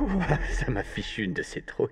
Ça m'a fichu une de ces trouilles.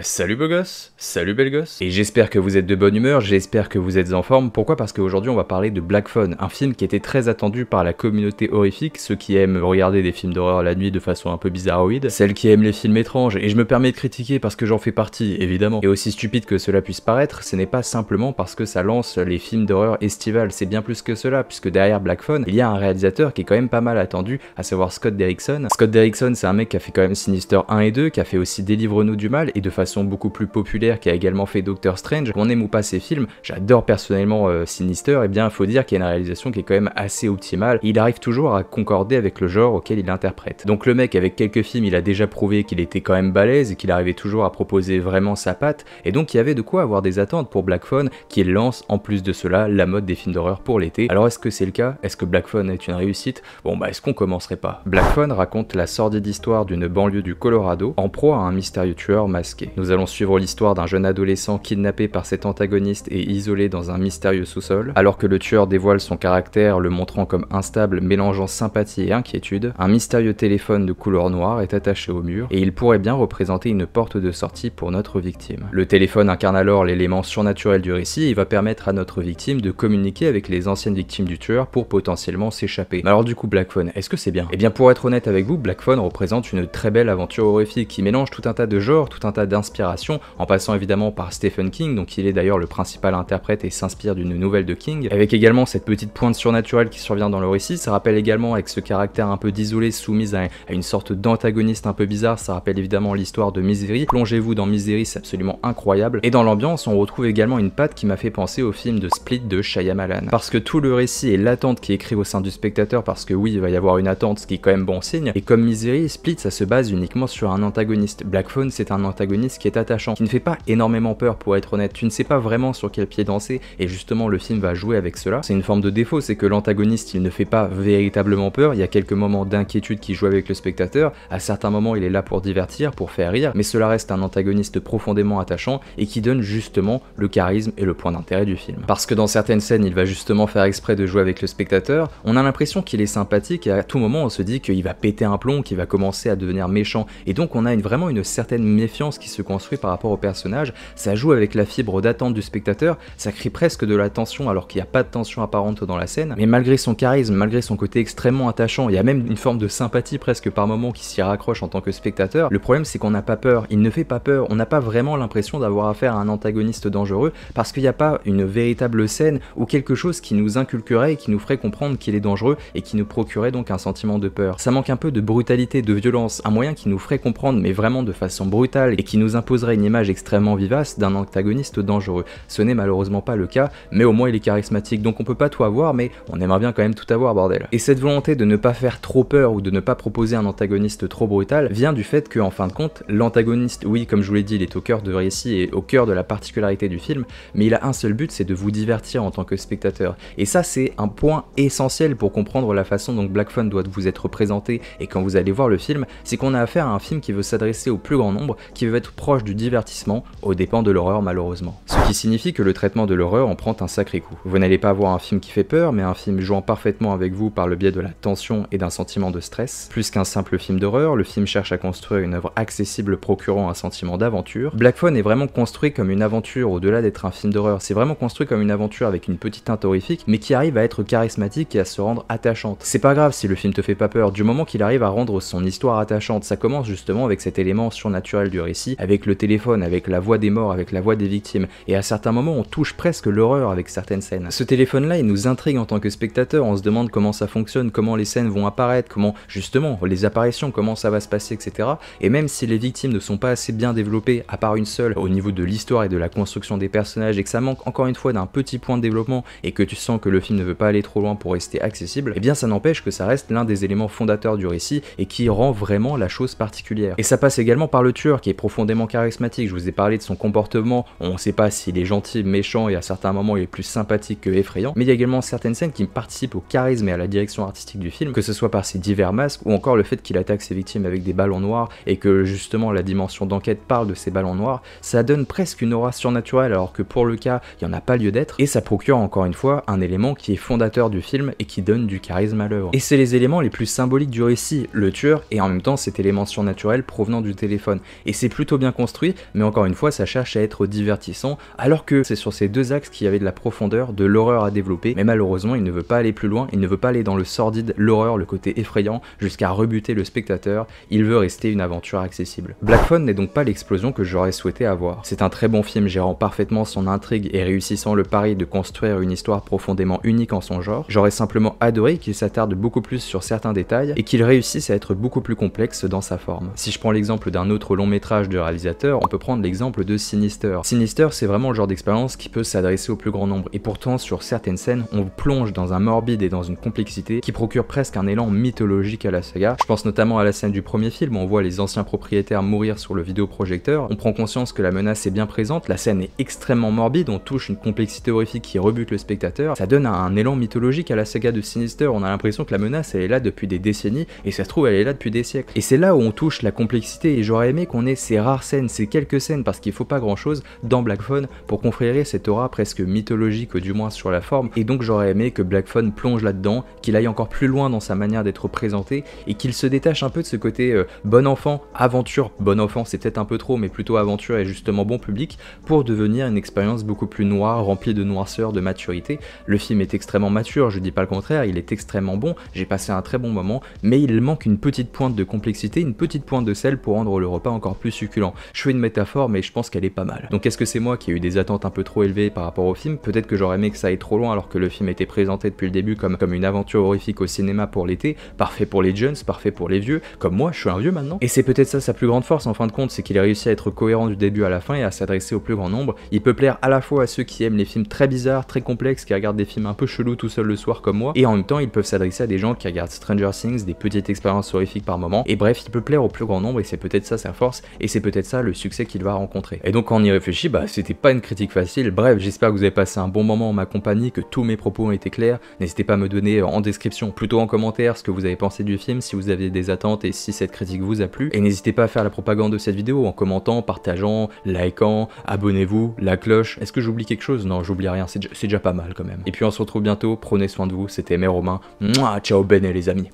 Salut beau gosse, salut belle gosse, et j'espère que vous êtes de bonne humeur, j'espère que vous êtes en forme. Pourquoi? Parce qu'aujourd'hui on va parler de Black Phone, un film qui était très attendu par la communauté horrifique, ceux qui aiment regarder des films d'horreur la nuit de façon un peu bizarroïde, celles qui aiment les films étranges, et je me permets de critiquer parce que j'en fais partie, évidemment. Et aussi stupide que cela puisse paraître, ce n'est pas simplement parce que ça lance les films d'horreur estivales, c'est bien plus que cela, puisque derrière Black Phone, il y a un réalisateur qui est quand même pas mal attendu, à savoir Scott Derrickson. Scott Derrickson, c'est un mec qui a fait quand même Sinister 1 et 2, qui a fait aussi Délivre-nous du mal, et de façon beaucoup plus populaire, qui a également fait Doctor Strange. Qu'on aime ou pas ses films, j'adore personnellement Sinister, et bien il faut dire qu'il y a une réalisation qui est quand même assez optimale, et il arrive toujours à concorder avec le genre auquel il interprète. Donc le mec, avec quelques films, il a déjà prouvé qu'il était quand même balèze, et qu'il arrivait toujours à proposer vraiment sa patte, et donc il y avait de quoi avoir des attentes pour Black Phone, qui lance en plus de cela la mode des films d'horreur pour l'été. Alors est-ce que c'est le cas? Est-ce que Black Phone est une réussite? Bon bah est-ce qu'on commencerait pas? Black Phone raconte la sordide histoire d'une banlieue du Colorado, en proie à un mystérieux tueur masqué. Nous allons suivre l'histoire d'un jeune adolescent kidnappé par cet antagoniste et isolé dans un mystérieux sous-sol. Alors que le tueur dévoile son caractère, le montrant comme instable, mélangeant sympathie et inquiétude, un mystérieux téléphone de couleur noire est attaché au mur, et il pourrait bien représenter une porte de sortie pour notre victime. Le téléphone incarne alors l'élément surnaturel du récit et va permettre à notre victime de communiquer avec les anciennes victimes du tueur pour potentiellement s'échapper. Mais alors du coup Black Phone, est-ce que c'est bien? Eh bien pour être honnête avec vous, Black Phone représente une très belle aventure horrifique qui mélange tout un tas de genres, tout un tas d'inspirations, en passant évidemment par Stephen King, donc il est d'ailleurs le principal interprète et s'inspire d'une nouvelle de King, avec également cette petite pointe surnaturelle qui survient dans le récit. Ça rappelle également, avec ce caractère un peu d'isolé soumise à une sorte d'antagoniste un peu bizarre, ça rappelle évidemment l'histoire de Misery. Plongez-vous dans Misery, c'est absolument incroyable. Et dans l'ambiance, on retrouve également une patte qui m'a fait penser au film de Split de Shyamalan, parce que tout le récit et l'attente qui est écrit au sein du spectateur, parce que oui, il va y avoir une attente, ce qui est quand même bon signe, et comme Misery, Split ça se base uniquement sur un antagoniste. Black Phone, c'est un antagoniste qui est attachant, qui ne fait pas énormément peur pour être honnête, tu ne sais pas vraiment sur quel pied danser, et justement le film va jouer avec cela. C'est une forme de défaut, c'est que l'antagoniste il ne fait pas véritablement peur, il y a quelques moments d'inquiétude qui jouent avec le spectateur, à certains moments il est là pour divertir, pour faire rire, mais cela reste un antagoniste profondément attachant et qui donne justement le charisme et le point d'intérêt du film. Parce que dans certaines scènes il va justement faire exprès de jouer avec le spectateur, on a l'impression qu'il est sympathique et à tout moment on se dit qu'il va péter un plomb, qu'il va commencer à devenir méchant, et donc on a vraiment une certaine méfiance qui se construit par rapport au personnage. Ça joue avec la fibre d'attente du spectateur, ça crée presque de la tension alors qu'il n'y a pas de tension apparente dans la scène, mais malgré son charisme, malgré son côté extrêmement attachant, il y a même une forme de sympathie presque par moment qui s'y raccroche en tant que spectateur. Le problème c'est qu'on n'a pas peur, il ne fait pas peur, on n'a pas vraiment l'impression d'avoir affaire à un antagoniste dangereux parce qu'il n'y a pas une véritable scène ou quelque chose qui nous inculquerait et qui nous ferait comprendre qu'il est dangereux et qui nous procurait donc un sentiment de peur. Ça manque un peu de brutalité, de violence, un moyen qui nous ferait comprendre mais vraiment de façon brutale et qui nous imposerait une image extrêmement vivace d'un antagoniste dangereux. Ce n'est malheureusement pas le cas, mais au moins il est charismatique, donc on peut pas tout avoir, mais on aimerait bien quand même tout avoir, bordel. Et cette volonté de ne pas faire trop peur ou de ne pas proposer un antagoniste trop brutal vient du fait que, en fin de compte, l'antagoniste, oui, comme je vous l'ai dit, il est au cœur du récit et au cœur de la particularité du film, mais il a un seul but, c'est de vous divertir en tant que spectateur. Et ça, c'est un point essentiel pour comprendre la façon dont Black Phone doit vous être présenté, et quand vous allez voir le film, c'est qu'on a affaire à un film qui veut s'adresser au plus grand nombre, qui veut être proche du divertissement, aux dépens de l'horreur malheureusement. Ce qui signifie que le traitement de l'horreur en prend un sacré coup. Vous n'allez pas voir un film qui fait peur, mais un film jouant parfaitement avec vous par le biais de la tension et d'un sentiment de stress. Plus qu'un simple film d'horreur, le film cherche à construire une œuvre accessible procurant un sentiment d'aventure. Black Phone est vraiment construit comme une aventure au-delà d'être un film d'horreur, c'est vraiment construit comme une aventure avec une petite teinte horrifique, mais qui arrive à être charismatique et à se rendre attachante. C'est pas grave si le film te fait pas peur, du moment qu'il arrive à rendre son histoire attachante. Ça commence justement avec cet élément surnaturel du récit, avec le téléphone, avec la voix des morts, avec la voix des victimes, et à certains moments on touche presque l'horreur avec certaines scènes. Ce téléphone là il nous intrigue en tant que spectateur, on se demande comment ça fonctionne, comment les scènes vont apparaître, comment justement les apparitions, comment ça va se passer, etc. Et même si les victimes ne sont pas assez bien développées, à part une seule, au niveau de l'histoire et de la construction des personnages, et que ça manque encore une fois d'un petit point de développement, et que tu sens que le film ne veut pas aller trop loin pour rester accessible, et bien ça n'empêche que ça reste l'un des éléments fondateurs du récit, et qui rend vraiment la chose particulière. Et ça passe également par le tueur, tueur qui est profondément charismatique, je vous ai parlé de son comportement, on sait pas s'il est gentil, méchant et à certains moments il est plus sympathique que effrayant, mais il y a également certaines scènes qui participent au charisme et à la direction artistique du film, que ce soit par ses divers masques ou encore le fait qu'il attaque ses victimes avec des ballons noirs et que justement la dimension d'enquête parle de ces ballons noirs, ça donne presque une aura surnaturelle alors que pour le cas il n'y en a pas lieu d'être, et ça procure encore une fois un élément qui est fondateur du film et qui donne du charisme à l'œuvre. Et c'est les éléments les plus symboliques du récit, le tueur et en même temps cet élément surnaturel provenant du téléphone. Et c'est plutôt bien construit, mais encore une fois ça cherche à être divertissant, alors que c'est sur ces deux axes qu'il y avait de la profondeur, de l'horreur à développer, mais malheureusement il ne veut pas aller plus loin, il ne veut pas aller dans le sordide, l'horreur, le côté effrayant, jusqu'à rebuter le spectateur, il veut rester une aventure accessible. Black Phone n'est donc pas l'explosion que j'aurais souhaité avoir. C'est un très bon film gérant parfaitement son intrigue et réussissant le pari de construire une histoire profondément unique en son genre. J'aurais simplement adoré qu'il s'attarde beaucoup plus sur certains détails et qu'il réussisse à être beaucoup plus complexe dans sa forme. Si je prends l'exemple d'un autre long métrage de réalisateur, on peut prendre l'exemple de Sinister. Sinister, c'est vraiment le genre d'expérience qui peut s'adresser au plus grand nombre, et pourtant sur certaines scènes, on plonge dans un morbide et dans une complexité qui procure presque un élan mythologique à la saga. Je pense notamment à la scène du premier film où on voit les anciens propriétaires mourir sur le vidéoprojecteur, on prend conscience que la menace est bien présente, la scène est extrêmement morbide, on touche une complexité horrifique qui rebute le spectateur, ça donne un élan mythologique à la saga de Sinister, on a l'impression que la menace elle est là depuis des décennies, et ça se trouve elle est là depuis des siècles. Et c'est là où on touche la complexité, et j'aurais aimé qu'on ait ces rares scènes, ces quelques scènes, parce qu'il faut pas grand chose dans Black Phone pour conférer cette aura presque mythologique, du moins sur la forme, et donc j'aurais aimé que Black Phone plonge là-dedans, qu'il aille encore plus loin dans sa manière d'être présenté, et qu'il se détache un peu de ce côté bon enfant, aventure, bon enfant c'est peut-être un peu trop, mais plutôt aventure et justement bon public, pour devenir une expérience beaucoup plus noire, remplie de noirceur, de maturité. Le film est extrêmement mature, je dis pas le contraire, il est extrêmement bon, j'ai passé un très bon moment, mais il manque une petite pointe de complexité, une petite pointe de sel pour rendre le repas encore plus succulent. Je fais une métaphore, mais je pense qu'elle est pas mal. Donc est-ce que c'est moi qui ai eu des attentes un peu trop élevées par rapport au film? Peut-être que j'aurais aimé que ça aille trop loin alors que le film était présenté depuis le début comme une aventure horrifique au cinéma pour l'été, parfait pour les jeunes, parfait pour les vieux, comme moi je suis un vieux maintenant. Et c'est peut-être ça sa plus grande force en fin de compte, c'est qu'il a réussi à être cohérent du début à la fin et à s'adresser au plus grand nombre. Il peut plaire à la fois à ceux qui aiment les films très bizarres, très complexes, qui regardent des films un peu chelous tout seul le soir comme moi, et en même temps ils peuvent s'adresser à des gens qui regardent Stranger Things, des petites expériences horrifiques par moment, et bref il peut plaire au plus grand nombre et c'est peut-être ça sa force, et c'est peut-être ça le succès qu'il va rencontrer. Et donc quand on y réfléchit, bah c'était pas une critique facile, bref j'espère que vous avez passé un bon moment en ma compagnie, que tous mes propos ont été clairs, n'hésitez pas à me donner en description, plutôt en commentaire ce que vous avez pensé du film, si vous aviez des attentes et si cette critique vous a plu, et n'hésitez pas à faire la propagande de cette vidéo en commentant, partageant, likant, abonnez-vous, la cloche. Est-ce que j'oublie quelque chose? Non, j'oublie rien, c'est déjà pas mal quand même. Et puis on se retrouve bientôt, prenez soin de vous, c'était Mère Romain, mouah, ciao bene les amis.